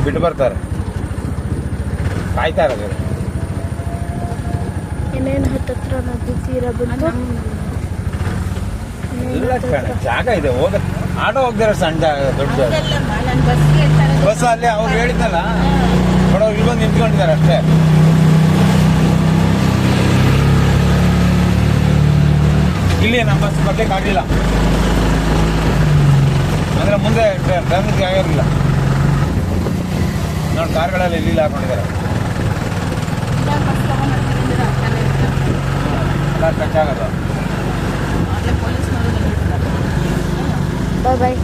ಬಿಟ್ಟು ಬರ್ತಾರೆ, ಕಾಯ್ತಾ ಇರೋದು. ಏನೇನು ಹತ್ತತ್ರ ನದಿ ತೀರ ಬಂದು ಎಲ್ಲ ಜಾಗ ಇದೆ, ಹೋಗ ಆಟೋ ಹೋಗ್ತಾರೆ, ಸಣ್ಣ ಜಾಗ, ದೊಡ್ಡ ಜಾಗ. ಬಸ್ ಅಲ್ಲಿ ಅವ್ರು ಹೇಳಿದ್ನಲ್ಲ, ಬಡವ್ರು ಇಲ್ಲಿ ಬಂದು ನಿಂತ್ಕೊಂಡಿದ್ದಾರೆ ಅಷ್ಟೇ. ಇಲ್ಲಿ ನಮ್ಮ ಬಸ್ ಬರ್ಲಿಕ್ಕೆ ಆಗಲಿಲ್ಲ ಅಂದ್ರೆ ಮುಂದೆ ಟರ್ನಿಂಗ್ ಆಗಿರಲಿಲ್ಲ ನೋಡಿ, ಕಾರ್ಗಳೆಲ್ಲ ಇಲ್ಲಿ ಹಾಕೊಂಡಿದ್ದಾರೆ, ಎಲ್ಲ ಟಚ್ ಆಗೋದು. ಬಾಯ್ ಬಾಯ್.